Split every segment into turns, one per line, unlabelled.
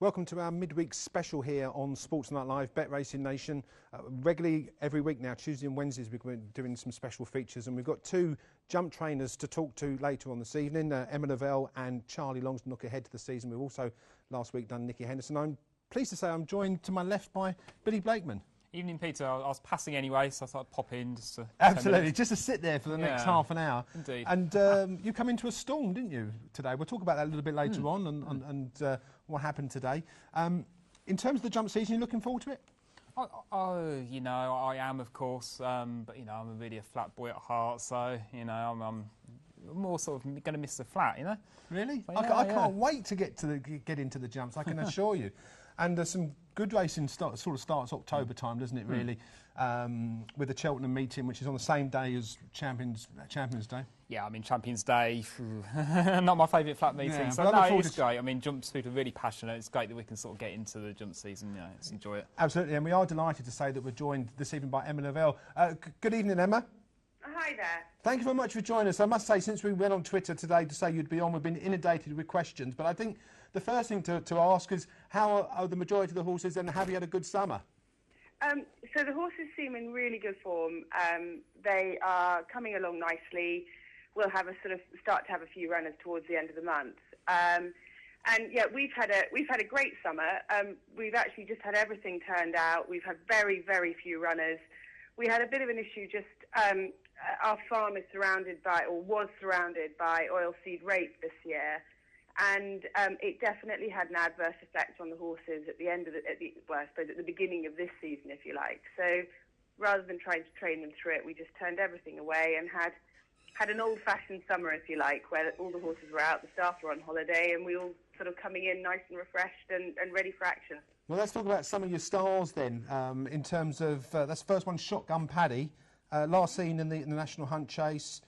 Welcome to our midweek special here on Sports Night Live, Bet Racing Nation. Regularly every week now, Tuesday and Wednesdays, we're doing some special features, and we've got two jump trainers to talk to later on this evening, Emma Lavelle and Charlie Longs, to look ahead to the season. We've also last week done Nicky Henderson. I'm pleased to say I'm joined to my left by Billy Blakeman.
Evening, Peter. I was passing anyway, so I thought I'd pop in just to...
Absolutely, just to sit there for the next half an hour.
Indeed.
And you come into a storm, didn't you, today? We'll talk about that a little bit later on and what happened today. In terms of the jump season, you looking forward to it?
You know, I am, of course, but, you know, I'm really a flat boy at heart, so, you know, I'm more sort of going to miss the flat, you know?
Really?
So,
I can't wait to get into the jumps, I can assure you. And there's some good racing sort of starts October time, doesn't it, really? With the Cheltenham meeting, which is on the same day as Champions Day.
Yeah, I mean, Champions Day, not my favourite flat meeting.
Yeah,
so, no, it's great. I mean, jump people are really passionate. It's great that we can sort of get into the jump season. Yeah, let's enjoy it.
Absolutely, and we are delighted to say that we're joined this evening by Emma Lavelle. Good evening, Emma.
Hi there.
Thank you very much for joining us. I must say, since we went on Twitter today to say you'd be on, we've been inundated with questions. But I think the first thing to ask is, how are the majority of the horses, and have you had a good summer?
So the horses seem in really good form. They are coming along nicely. We'll have start to have a few runners towards the end of the month. And yeah, we've had a great summer. We've actually just had everything turned out. We've had very, very few runners. We had a bit of an issue just. Our farm is was surrounded by oilseed rape this year, and it definitely had an adverse effect on the horses at the end of I suppose at the beginning of this season, if you like. So rather than trying to train them through it, we just turned everything away and had an old-fashioned summer, if you like, where all the horses were out, the staff were on holiday, and we all sort of coming in nice and refreshed and ready for action.
Well, let's talk about some of your stars then. In terms of that's the first one, Shotgun Paddy. Last seen in the National Hunt Chase.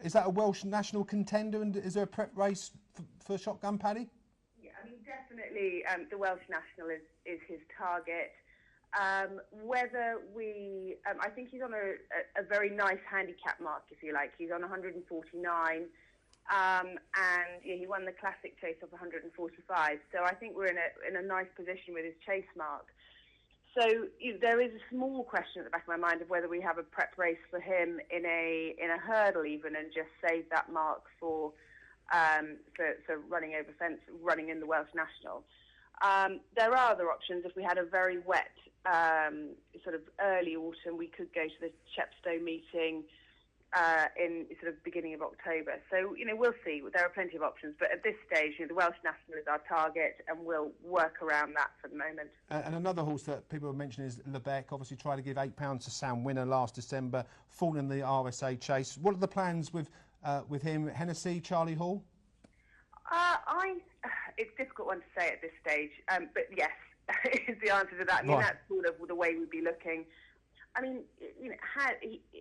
Is that a Welsh national contender, and is there a prep race for Shotgun Paddy?
Yeah, I mean, definitely the Welsh national is his target. Whether we... I think he's on a very nice handicap mark, if you like. He's on 149, and yeah, he won the Classic Chase off 145. So I think we're in a nice position with his chase mark. So there is a small question at the back of my mind of whether we have a prep race for him in a hurdle even, and just save that mark for running over fence, running in the Welsh National. There are other options. If we had a very wet sort of early autumn, we could go to the Chepstow meeting in sort of beginning of October. So, you know, we'll see. There are plenty of options, but at this stage, you know, the Welsh National is our target, and we'll work around that for the moment.
And another horse that people have mentioned is Lavelle. Obviously, tried to give £8 to Sam Winner last December, fallen in the RSA chase. What are the plans with him? Hennessy, Charlie Hall?
It's a difficult one to say at this stage, but yes, is the answer to that. I mean,
right.
That's sort of the way we'd be looking. I mean, you know,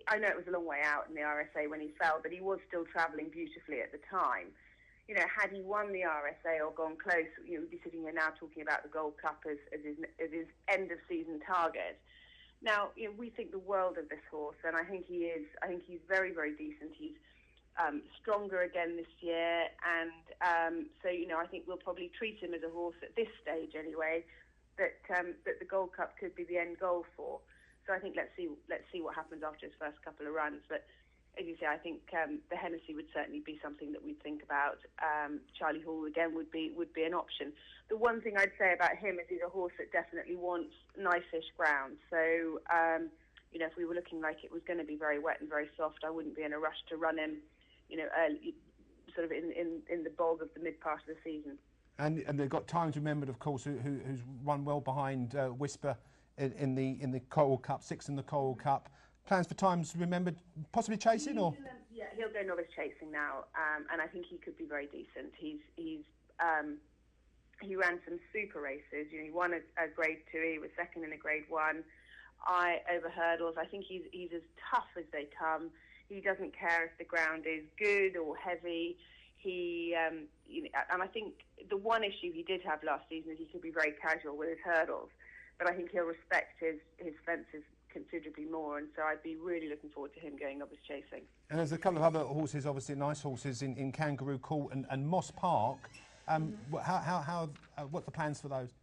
I know it was a long way out in the RSA when he fell, but he was still travelling beautifully at the time. You know, had he won the RSA or gone close, you know, we'd be sitting here now talking about the Gold Cup as his end of season target. Now, you know, we think the world of this horse, and I think he is. I think he's very, very decent. He's stronger again this year, and so, you know, I think we'll probably treat him as a horse at this stage anyway that the Gold Cup could be the end goal for. So I think let's see what happens after his first couple of runs. But as you say, I think the Hennessy would certainly be something that we'd think about. Charlie Hall again would be an option. The one thing I'd say about him is he's a horse that definitely wants nice-ish ground. So you know, if we were looking like it was going to be very wet and very soft, I wouldn't be in a rush to run him, you know, early, sort of in the bog of the mid part of the season.
And they've got Times Remembered, of course, who's run well behind Whisper in the Coral Cup, 6th in the Coral Cup. Plans for Times Remembered, possibly chasing, or?
Yeah, he'll go novice chasing now, and I think he could be very decent. He ran some super races. You know, he won a Grade 2. He was second in a Grade 1. Over hurdles. I think he's as tough as they come. He doesn't care if the ground is good or heavy. He, you know, and I think the one issue he did have last season is he could be very casual with his hurdles. But I think he'll respect his fences considerably more, and so I'd be really looking forward to him going novice chasing.
And there's a couple of other horses, obviously nice horses in Kangaroo Court and Moss Park. What's the plans for those?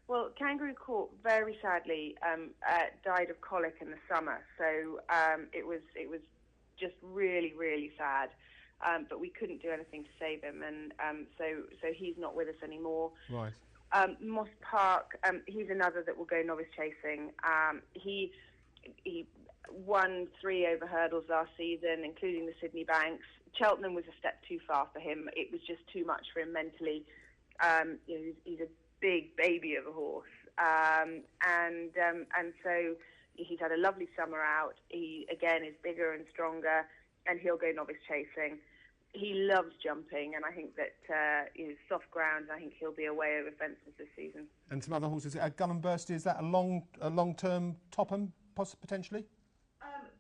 Well, Kangaroo Court very sadly died of colic in the summer, so it was just really, really sad. But we couldn't do anything to save him, and so he's not with us anymore.
Right.
Moss Park, he's another that will go novice chasing. He won 3 over hurdles last season, including the Sydney Banks. Cheltenham was a step too far for him. It was just too much for him mentally. He's a big baby of a horse, and so he's had a lovely summer out. He again is bigger and stronger, and he'll go novice chasing. He loves jumping, and I think that soft ground. I think he'll be away over fences this season. And
some other horses, Gull & Bursty, is that a long-term Topham potentially?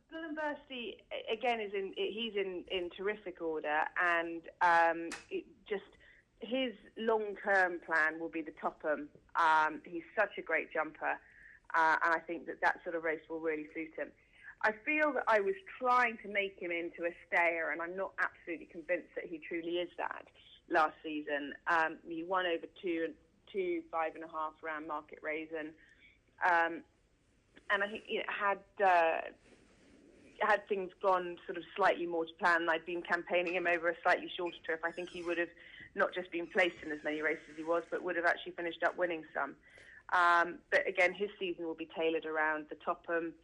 Gull & Bursty again he's in terrific order, and his long-term plan will be the Topham. He's such a great jumper, and I think that sort of race will really suit him. I feel that I was trying to make him into a stayer, and I'm not absolutely convinced that he truly is that last season. He won over two 5.5 round Market Raisin, and I think had things gone sort of slightly more to plan, and I'd been campaigning him over a slightly shorter trip, I think he would have not just been placed in as many races as he was, but would have actually finished up winning some. But again, his season will be tailored around the Topham.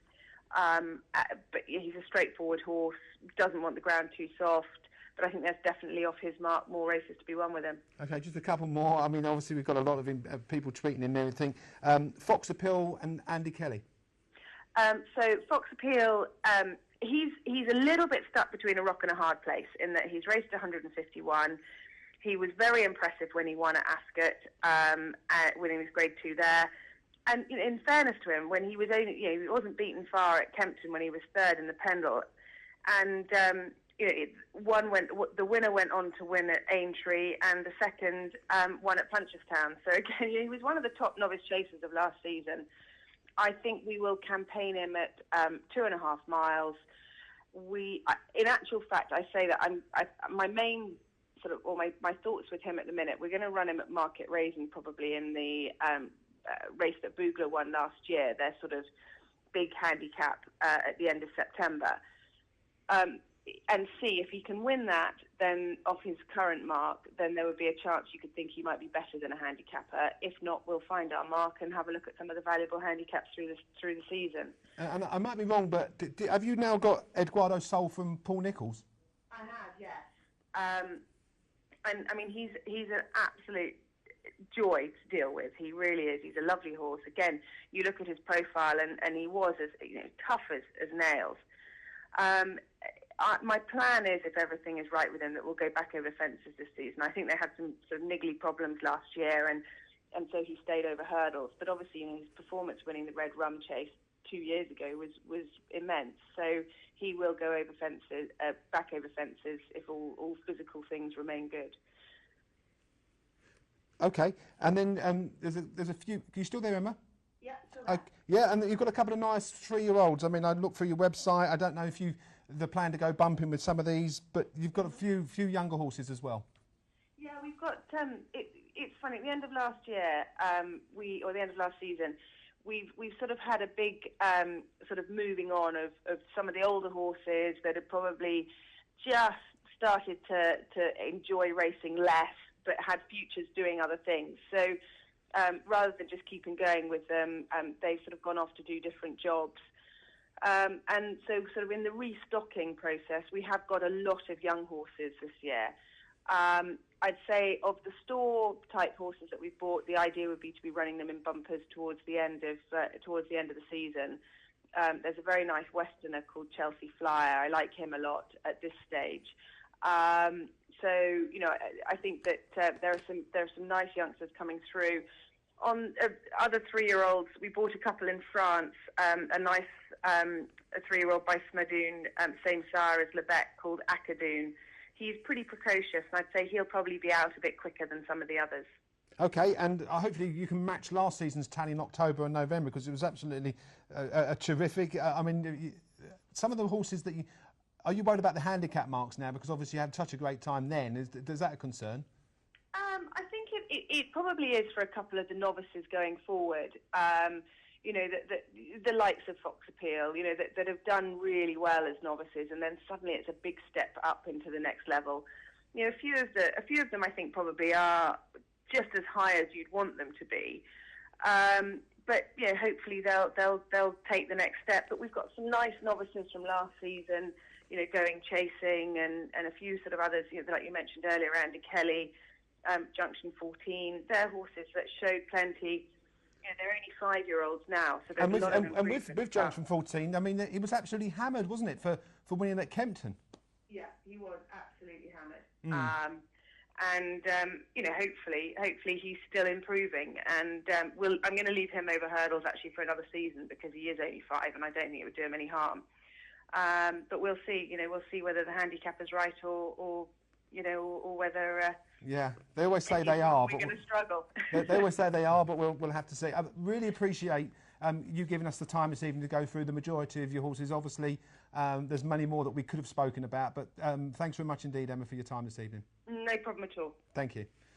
But he's a straightforward horse, doesn't want the ground too soft, but I think there's definitely off his mark more races to be won with him.
Okay, just a couple more. I mean, obviously we've got a lot of people tweeting in and everything. Fox Appeal and Andy Kelly.
So Fox Appeal, he's a little bit stuck between a rock and a hard place in that he's raced 151. He was very impressive when he won at Ascot, winning his Grade 2 there. And in fairness to him, when he was only, he wasn't beaten far at Kempton when he was third in the Pendle, and the winner went on to win at Aintree, and the second won at Punchestown. So again, he was one of the top novice chasers of last season. I think we will campaign him at 2.5 miles. In actual fact, I say that my main sort of, or my thoughts with him at the minute, we're going to run him at Market Raisin probably in the race that Boogler won last year, their sort of big handicap at the end of September, and see if he can win that, then off his current mark, then there would be a chance you could think he might be better than a handicapper. If not, we'll find our mark and have a look at some of the valuable handicaps through the season. And
I might be wrong, but have you now got Eduardo Sol from Paul Nicholls?
I have, yes. And I mean, he's an absolute joy to deal with. He really is. He's a lovely horse. Again, you look at his profile, and he was as tough as nails. My plan is, if everything is right with him, that we'll go back over fences this season. I think they had some sort of niggly problems last year, and so he stayed over hurdles. But obviously, his performance winning the Red Rum Chase 2 years ago was immense. So he will go over fences, back over fences, if all physical things remain good.
Okay, and then there's a few. Are you still there, Emma?
Yeah, still
yeah, and you've got a couple of nice 3-year-olds. I mean, I looked through your website. I don't know if the plan to go bumping with some of these, but you've got a few younger horses as well.
Yeah, we've got. It's funny. At the end of last year, the end of last season, we've sort of had a big sort of moving on of some of the older horses that had probably just started to enjoy racing less, but had futures doing other things. So rather than just keeping going with them, they've sort of gone off to do different jobs. And so sort of in the restocking process, we have got a lot of young horses this year. I'd say of the store type horses that we've bought, the idea would be to be running them in bumpers towards the end of the season. There's a very nice Westerner called Chelsea Flyer. I like him a lot at this stage. So I think that there are some nice youngsters coming through. On other 3-year-olds, we bought a couple in France. A nice a 3-year-old by Smadoun, same sire as Lavelle, called Akadoun. He's pretty precocious, and I'd say he'll probably be out a bit quicker than some of the others.
Okay, and hopefully you can match last season's tally in October and November, because it was absolutely a terrific. I mean, some of the horses that are you worried about the handicap marks now? Because obviously you had such a great time then. Is that a concern?
I think it probably is for a couple of the novices going forward. You know, the likes of Fox Appeal, you know, that have done really well as novices, and then suddenly it's a big step up into the next level. You know, a few of them I think probably are just as high as you'd want them to be. But you know, hopefully they'll take the next step. But we've got some nice novices from last season, you know, going chasing, and a few sort of others, you know, like you mentioned earlier, Andy Kelly, Junction 14. They're horses that showed plenty. You know, they're only 5-year-olds now, so there's a lot of improvement.
And with Junction 14, I mean, he was absolutely hammered, wasn't it, for winning at Kempton?
Yeah, he was absolutely hammered. You know, hopefully he's still improving, and I'm going to leave him over hurdles actually for another season because he is only 5, and I don't think it would do him any harm. But we'll see. You know, we'll see whether the handicap is right or you know, or whether.
Yeah, they always say they are.
We're going to struggle.
They always say they are, but we'll have to see. I really appreciate you giving us the time this evening to go through the majority of your horses. Obviously, there's many more that we could have spoken about, but thanks very much indeed, Emma, for your time this evening.
No problem at all.
Thank you.